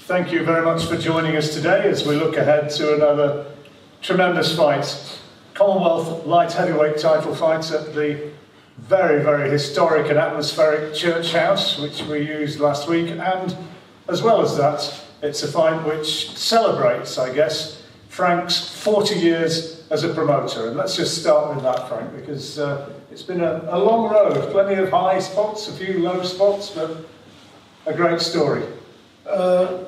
Thank you very much for joining us today as we look ahead to another tremendous fight. Commonwealth light heavyweight title fights at the very, very historic and atmospheric Church House, which we used last week. And as well as that, it's a fight which celebrates, I guess, Frank's 40 years as a promoter. And let's just start with that, Frank, because it's been a long road, plenty of high spots, a few low spots, but a great story.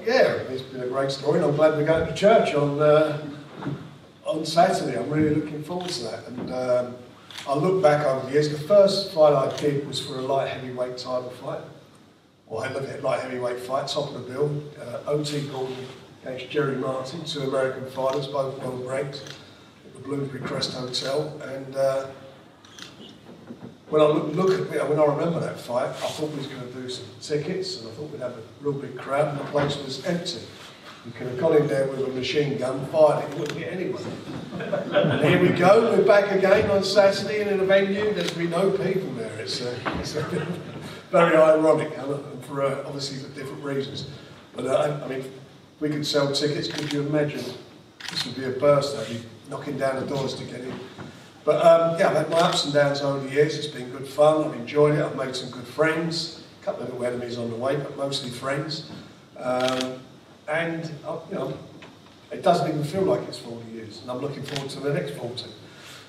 Yeah, it's been a great story, and I'm glad we're going to church on Saturday. I'm really looking forward to that. And I look back over the years. The first fight I did was for a light heavyweight title fight, or light heavyweight fight, top of the bill. O.T. Gordon against Jerry Martin, two American fighters, both well ranked, at the Bloomsbury Crest Hotel. And when I remember that fight, I thought we was going to do some tickets, and I thought we'd have a real big crowd, and the place was empty. You could have gone in there with a machine gun, fired it, you wouldn't get anyone. And here we go, we're back again on Saturday in a venue, there's been no people there. It's very ironic, and for obviously for different reasons. But I mean, we could sell tickets, could you imagine? This would be a burst, they'd be knocking down the doors to get in. But yeah, I've had my ups and downs over the years. It's been good fun. I've enjoyed it. I've made some good friends. A couple of little enemies on the way, but mostly friends. And you know, it doesn't even feel like it's 40 years, and I'm looking forward to the next 40.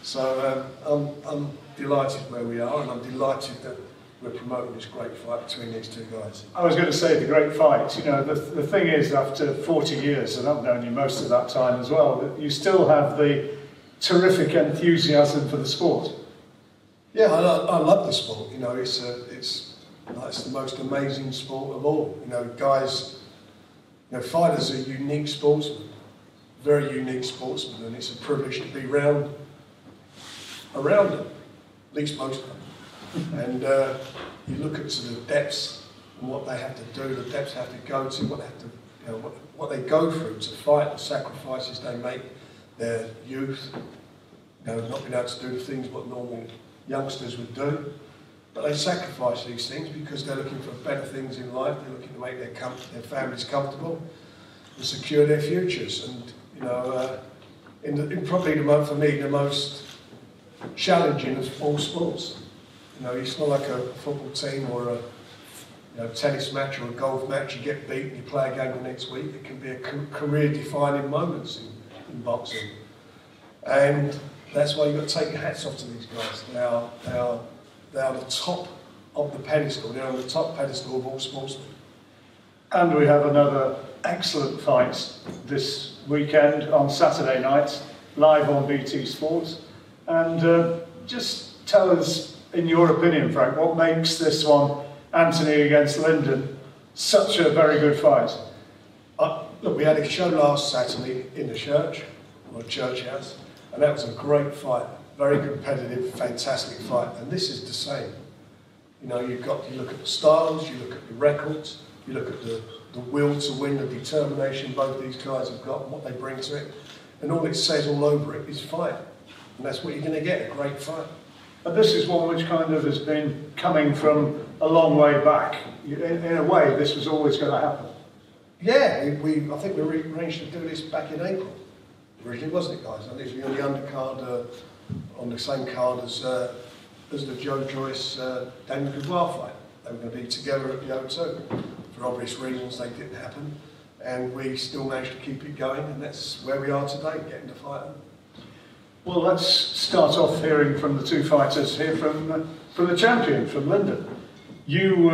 So I'm delighted where we are, and I'm delighted that we're promoting this great fight between these two guys. I was going to say the great fight. You know, the thing is, after 40 years, and I've known you most of that time as well, that you still have the terrific enthusiasm for the sport. Yeah, I love the sport. You know, it's the most amazing sport of all. You know, guys, you know, fighters are unique sportsmen, very unique sportsmen, and it's a privilege to be around them, at least most of them. And you look at the depths and what they have to do, the depths they have to go to, what they go through to fight, the sacrifices they make. Their youth, you know, not being able to do the things what normal youngsters would do, but they sacrifice these things because they're looking for better things in life. They're looking to make their families comfortable and secure their futures. And you know, in probably for me the most challenging of all sports. You know, it's not like a football team or a tennis match or a golf match. You get beat and you play a game the next week. It can be a career-defining moments in boxing, and that's why you've got to take your hats off to these guys. They are the top of the pedestal. They're on the top pedestal of all sportsmen. And we have another excellent fight this weekend on Saturday night, live on BT Sports. And just tell us, in your opinion, Frank, what makes this one, Anthony against Lyndon, such a very good fight? Look, we had a show last Saturday in the church, or Church House, and that was a great fight, very competitive, fantastic fight, and this is the same. You know, you look at the styles, you look at the records, you look at the will to win, the determination both these guys have got, and what they bring to it, and all it says all over it is fight, and that's what you're going to get, a great fight. And this is one which kind of has been coming from a long way back. In a way, this was always going to happen. Yeah, I think we arranged to do this back in April. Originally, wasn't it, guys? I think we were on the undercard, on the same card as the Joe Joyce Daniel Dubois fight. They were going to be together at the O2. For obvious reasons, they didn't happen, and we still managed to keep it going, and that's where we are today, getting to fight them. Well, let's start off hearing from the two fighters here from the champion, from Lyndon. You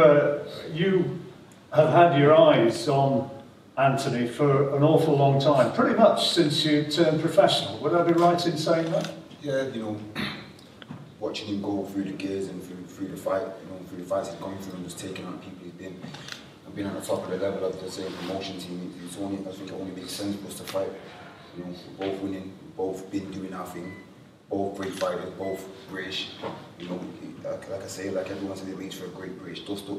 have had your eyes on Anthony for an awful long time, pretty much since you turned professional. Would I be right in saying that? Yeah, you know, watching him go through the gears and through the fight, you know, through the fights he's gone through and just taking on people, he's been at the top of the level of the same promotion team. I think it only makes sense for us to fight. You know, we're both winning, we've both been doing our thing, both great fighters, both British. You know, like I say, like everyone said, they reach for a great British dust-up.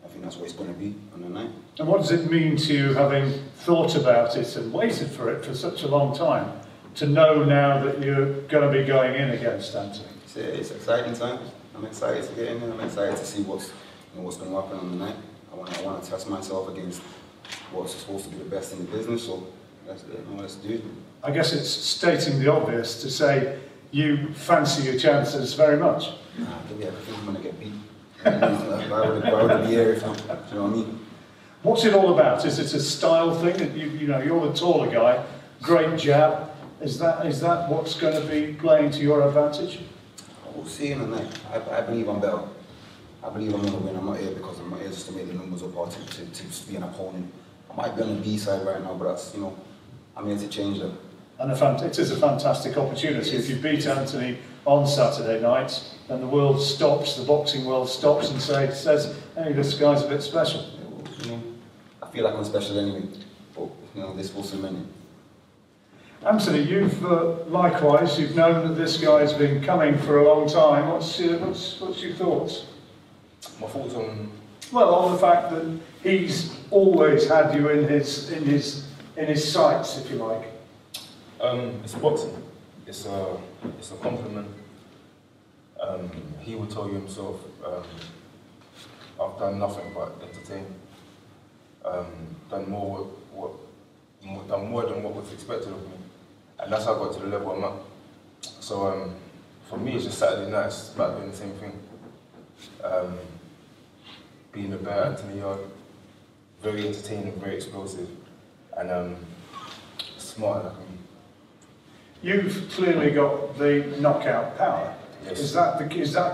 I think that's what it's going to be on the night. And what does it mean to you, having thought about it and waited for it for such a long time, to know now that you're going to be going in against Anthony? It's exciting times. I'm excited to get in there. I'm excited to see what's going to happen on the night. I want to test myself against what's supposed to be the best in the business, so let's do it. I guess it's stating the obvious to say you fancy your chances very much. Nah, I think I'm going to get beat. Why would I be here if I'm, do you know what I mean? What's it all about? Is it a style thing? That you know, you're the taller guy, great jab. Is that what's going to be playing to your advantage? We'll see in the night. I believe I'm better. I believe I'm going to win. I'm not here because I'm not here just to make the numbers up or to be an opponent. I might be on the B side right now, but that's, you know, I'm here to change that. And it is a fantastic opportunity. If you beat Anthony on Saturday night, then the world stops, the boxing world stops and says, hey, this guy's a bit special. You know, I feel like I'm special anyway, but you know, this will cement it. Anthony, you've likewise, you've known that this guy's been coming for a long time. What's your thoughts? My thoughts on? Well, on the fact that he's always had you in his sights, if you like. It's boxing. It's a compliment. He would tell you himself, I've done nothing but entertain. Done more than what was expected of me, and that's how I got to the level I'm at. So for me, it's just Saturday night. It's about doing the same thing. Being a bear, Anthony Yarde, very entertaining, very explosive, and smart as I can be. You've clearly got the knockout power. Yes. Is that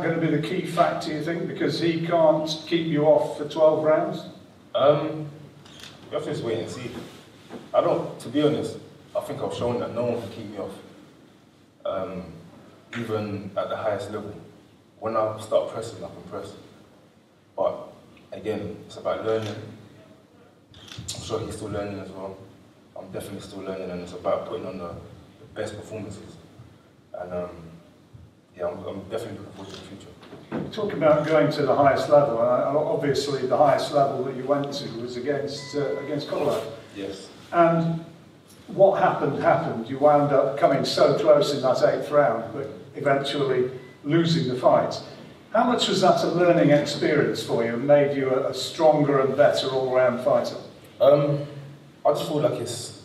going to be the key factor, you think, because he can't keep you off for 12 rounds? We have to just wait and see. To be honest, I think I've shown that no one can keep me off. Even at the highest level. When I start pressing, I can press. But again, it's about learning. I'm sure he's still learning as well. I'm definitely still learning, and it's about putting on the best performances. And yeah, I'm definitely looking forward to the future. Talk about going to the highest level. Obviously, the highest level that you went to was against Colorado. Yes. And what happened. You wound up coming so close in that 8th round, but eventually losing the fight. How much was that a learning experience for you and made you a stronger and better all-round fighter? I just feel like it's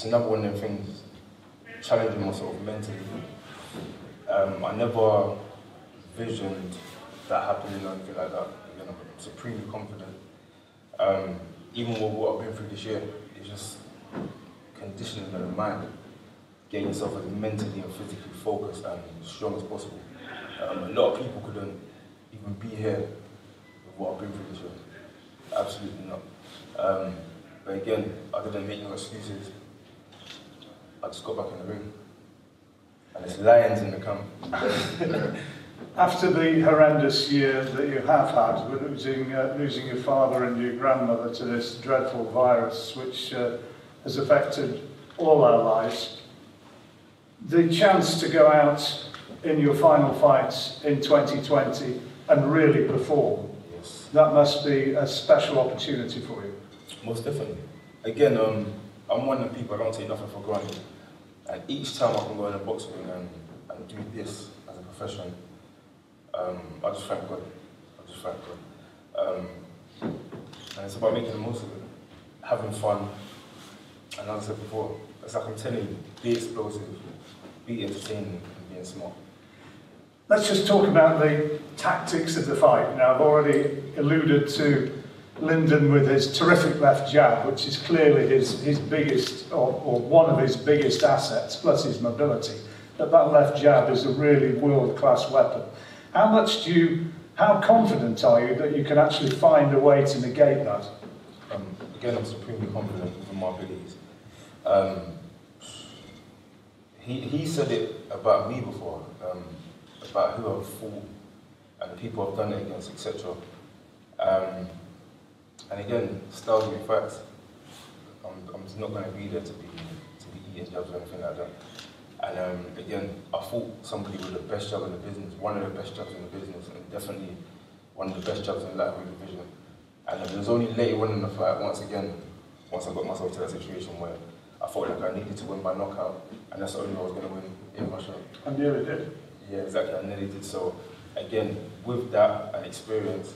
another one of them things, challenging myself mentally. I never visioned that happening or anything like that. Again, I'm supremely confident. Even with what I've been through this year, it's just conditioning the mind, getting yourself as mentally and physically focused and strong as possible. A lot of people couldn't even be here with what I've been through this year. Absolutely not. But again, I didn't make no excuses. I just got back in the ring. And there's lions in the camp. After the horrendous year that you have had, with losing your father and your grandmother to this dreadful virus, which has affected all our lives, the chance to go out in your final fight in 2020 and really perform, Yes. that must be a special opportunity for you. Most definitely. Again, I'm one of the people, I don't take nothing for granted. And each time I can go in a boxing ring and do this as a profession, I just thank God. And it's about making the most of it, having fun. And as I said before, it's like I'm telling you, be explosive, be entertaining, and being smart. Let's just talk about the tactics of the fight. Now, I've already alluded to Lyndon with his terrific left jab, which is clearly his biggest, or one of his biggest assets, plus his mobility. But that left jab is a really world-class weapon. How confident are you that you can actually find a way to negate that? Again, I'm supremely confident with my abilities. He said it about me before, about who I've fought and the people I've done it against, etc. And again, styles and facts. I'm just not going to be there to be eating jabs or anything like that. And again, I fought somebody with the best jab in the business, one of the best jabs in the business, and definitely one of the best jabs in lightweight division. And it was only later on in the fight, once I got myself to that situation where I felt like I needed to win by knockout, and that's the only way I was going to win in my shot. And you nearly did. Yeah, exactly, I nearly did. So again, with that and experience,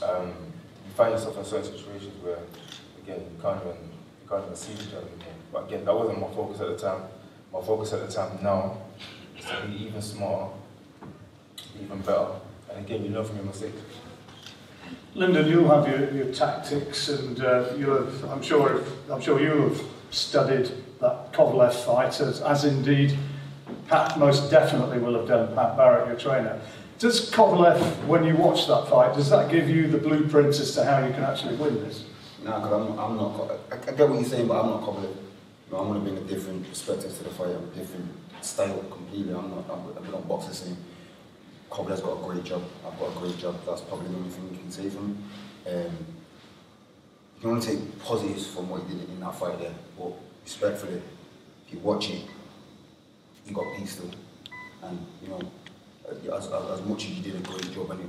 you find yourself in certain situations where again, you can't even see each other again. But again, that wasn't my focus at the time. My focus at the time now is to be even smarter, even better. And again, you learn from your mistakes. Lyndon, you'll have your tactics, and I'm sure you have studied that Kovalev fight, as indeed Pat most definitely will have done, Pat Barrett, your trainer. Does Kovalev, when you watch that fight, does that give you the blueprints as to how you can actually win this? No, because I'm not. I get what you're saying, but I'm not Kovalev. You know, I'm going to bring a different perspective to the fight, a different style completely. I'm not box the same. Kovalev's got a great job. I've got a great job. That's probably the only thing you can say from him. You can only take positives from what he did in that fight there, but respectfully, if you watch it, he got beat still. And you know, as much as he did a great job, and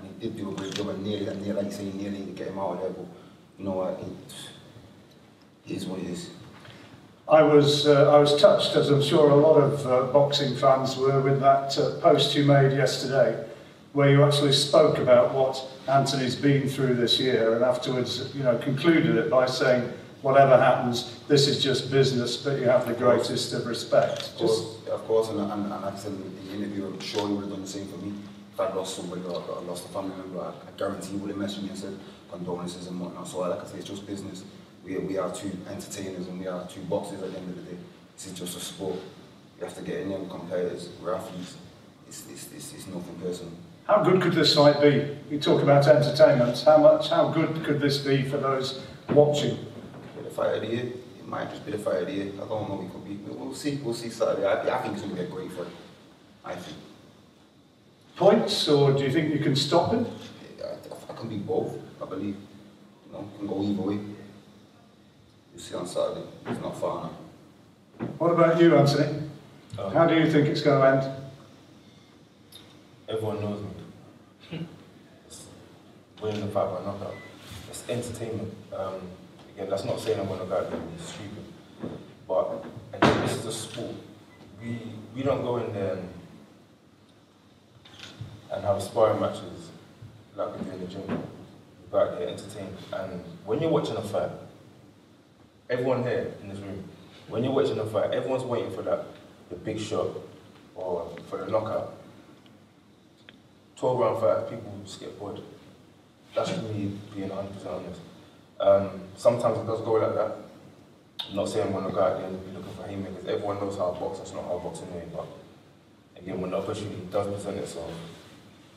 he did do a great job, and nearly, like you say, nearly to get him out of there. But you know what, it is what it is. I was touched, as I'm sure a lot of boxing fans were, with that post you made yesterday, where you actually spoke about what Anthony's been through this year, and afterwards, you know, concluded it by saying, whatever happens, this is just business, but you have the greatest of respect. Of course, and like I said in the interview, I'm sure he would have done the same for me. If I'd lost somebody or I lost a family member, I guarantee he would have messaged me and said condolences and whatnot. So like I say, it's just business. We are two entertainers and we are two boxers at the end of the day. This is just a sport. You have to get in there and competitors. We're athletes. It's nothing personal. How good could this fight be? You talk about entertainment. How good could this be for those watching? The fight of the year. It might just be the fight of the year. I don't know what it could be. We'll see. We'll see Saturday. I think it's going to be a great fight. I think. Points, or do you think you can stop him? I can be both. I believe. You know, can go either way. You'll see on Saturday. It's not far now. What about you, Anthony? How do you think it's going to end? Everyone knows me. It's winning the fight by knockout. It's entertainment. Again, that's not saying I'm going to go out there and be stupid. But again, this is a sport. We don't go in there and have sparring matches like we do in the gym. We go out there entertained. And when you're watching a fight, everyone here in this room, when you're watching a fight, everyone's waiting for the big shot or for the knockout. 12-round fight, people just get bored. That's me being 100% honest. Sometimes it does go like that. I'm not saying I'm going to go out there and be looking for haymakers. Everyone knows how I box, that's not how I box anyway. But again, when the opportunity does present itself,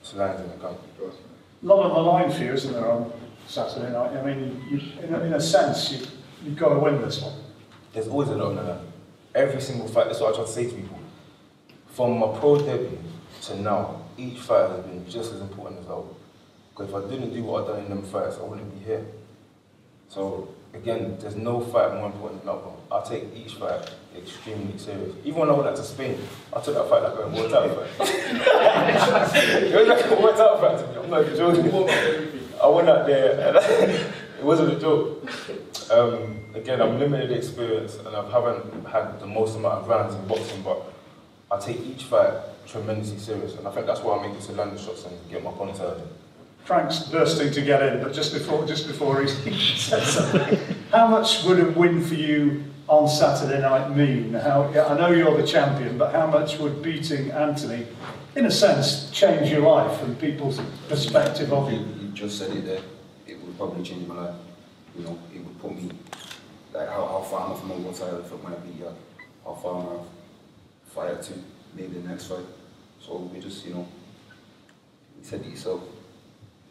it's lines in the gun. A lot on the line for you, isn't there, on Saturday night? I mean, in a sense, you've got to win this one. There's always a lot on the line. Every single fight, that's what I try to say to people. From my pro debut to now, each fight has been just as important as that one. Because if I didn't do what I've done in them fights, I wouldn't be here. So, again, there's no fight more important than that one. I take each fight extremely serious. Even when I went out to Spain, I took that fight like a World title fight. It was like a World title fight to me. I'm not joking. I went out there and it wasn't a joke. Again, I'm limited experience and I haven't had the most amount of rounds in boxing, but I take each fight tremendously serious, and I think that's why I make it to land the shots and get my opponents out of it. Frank's bursting to get in, but just before he said something, how much would a win for you on Saturday night mean? I know you're the champion, but how much would beating Anthony, in a sense, change your life and people's perspective of you? You just said it there. It would probably change my life. You know, it would put me like how far am I from a world title when I beat you? How far am I fight to maybe the next fight? So we just, you know, you said it yourself.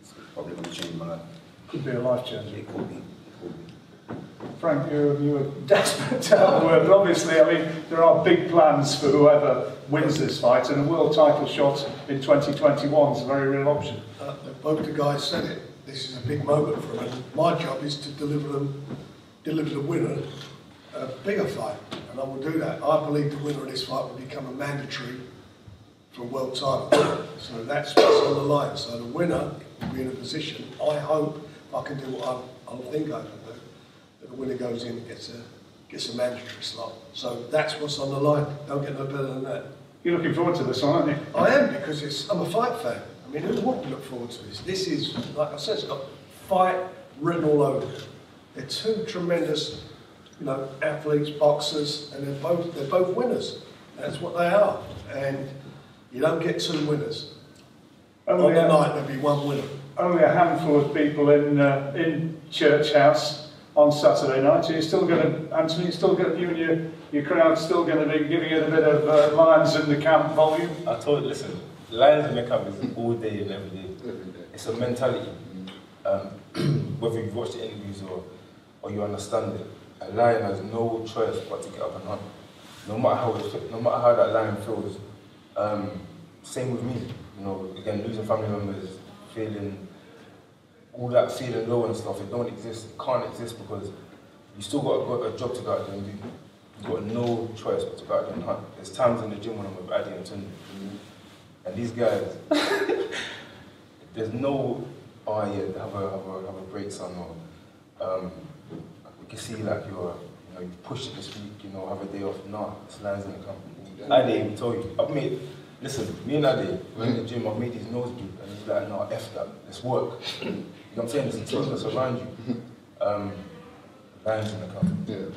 It's probably going to change my life. Could be a life changer. It could be. It could be. Frank, you were desperate to have the word, but obviously, I mean, there are big plans for whoever wins this fight, and a world title shot in 2021 is a very real option. Both the guys said it. This is a big moment for them. My job is to deliver the winner a bigger fight, and I will do that. I believe the winner of this fight will become a mandatory for a world title. So that's what's on the line. So the winner will be in a position, I hope, I can do what I think I can do, that the winner goes in and gets a mandatory slot. So that's what's on the line. Don't get no better than that. You're looking forward to this one, aren't you? I am, because I'm a fight fan. I mean, who wouldn't look forward to this? This is, like I said, it's got fight written all over it. They're two tremendous, you know, athletes, boxers, and they're both winners. That's what they are. And you don't get two winners. On the night there'll be one winner. Only a handful of people in Church House on Saturday night. Are you still going to, Anthony, you and your crowd still going to be giving it a bit of Lions in the Camp volume? I told you, listen, Lions in the Camp is all day and every day. It's a mentality. Whether you've watched the interviews or you understand it, a lion has no choice but to get up and hunt. No matter how that lion feels. Same with me. You know, again, losing family members, feeling low and stuff, it don't exist, it can't exist because you still got a job to go out there and do. You've got no choice but to go out there and hunt. There's times in the gym when I'm with Addy and Tony, and these guys, there's no, oh yeah, have a break, son, or we can see like you've pushed it this week, you know, have a day off. Nah, it's Lions in the Camp. Addy even told you, listen, me and Addy, we're in the gym, I've made his nose bleed, and he's like, no, F that, let's work. You know what I'm saying? There's a team that's around you. Lions in the Camp. Yeah.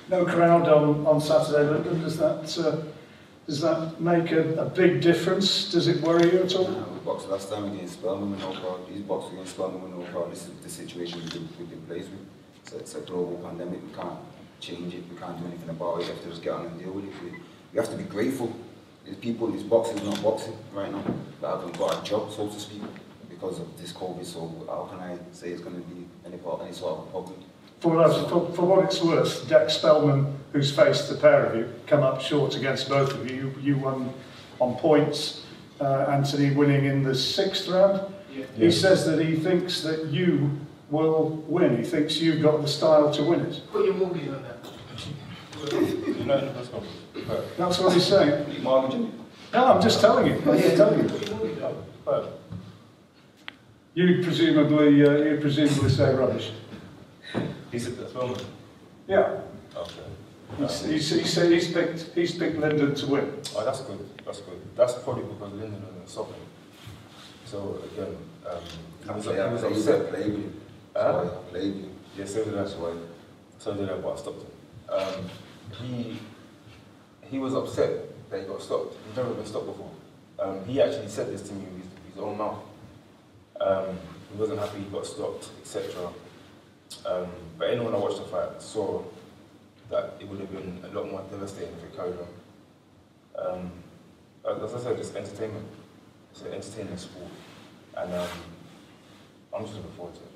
No crowd on Saturday, Lyndon. Does that make a big difference? Does it worry you at all? We boxed last time against Spelman with no crowd. These boxed against Spelman with no crowd. This is the situation we've been placed with. So it's a global pandemic. We can't change it. We can't do anything about it. We have to just get on and deal with it. We have to be grateful. There's people, these boxers not boxing right now that haven't got a job, so to speak, because of this COVID. So how can I say it's going to be any sort of a problem? For what it's worth, Dex Spellman, who's faced the pair of you, come up short against both of you. You won on points, Anthony winning in the 6th round. Yeah. He says that he thinks that you will win. He thinks you've got the style to win it. Put your mortgage on that. That's what he's saying. No, I'm just telling you. I'm just telling you. You'd presumably say rubbish. He said that's wrong. Yeah. Okay. He's picked Lyndon to win. Oh, that's good. That's good. That's probably because Lyndon is stopping. So again, he was upset. Played with you. Played you. Yeah, so did I. So did I, but I stopped him. He was upset that he got stopped. He's never been stopped before. He actually said this to me with his own mouth. He wasn't happy he got stopped, etc. But anyone that watched the fight saw that it would have been a lot more devastating if it carried on. As I said, it's entertainment. It's an entertaining sport. And I'm just looking forward to it.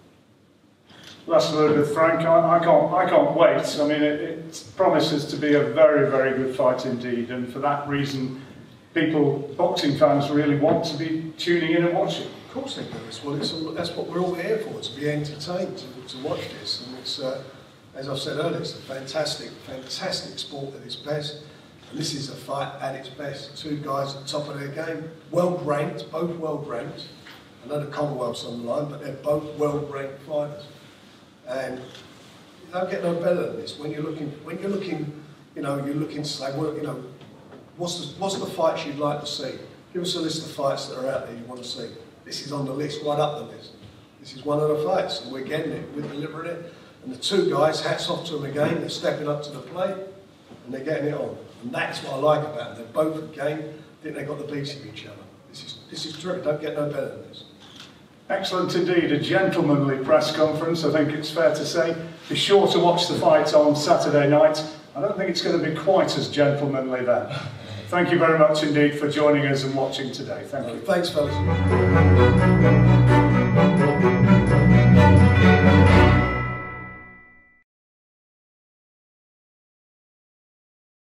Last word with Frank. I can't wait. I mean, it promises to be a very, very good fight indeed. And for that reason, boxing fans really want to be tuning in and watching. Of course they do. Well, that's what we're all here for, to be entertained, to watch this. And it's, as I've said earlier, it's a fantastic sport at its best. And this is a fight at its best. Two guys at the top of their game, well-ranked, both well-ranked. I know the Commonwealth's on the line, but they're both well-ranked fighters. And you don't get no better than this. When you're looking, you know, you're looking to say, well, you know, what's the fights you'd like to see? Give us a list of fights that are out there you want to see. This is on the list, right up the list. This is one of the fights, and we're getting it, we're delivering it. And the two guys, hats off to them again, they're stepping up to the plate, and they're getting it on. And that's what I like about them. They're both again, I think they've got the beats of each other. This is terrific, don't get no better than this. Excellent indeed, a gentlemanly press conference, I think it's fair to say. Be sure to watch the fight on Saturday night. I don't think it's going to be quite as gentlemanly then. Thank you very much indeed for joining us and watching today. Thank you. Thanks, fellas.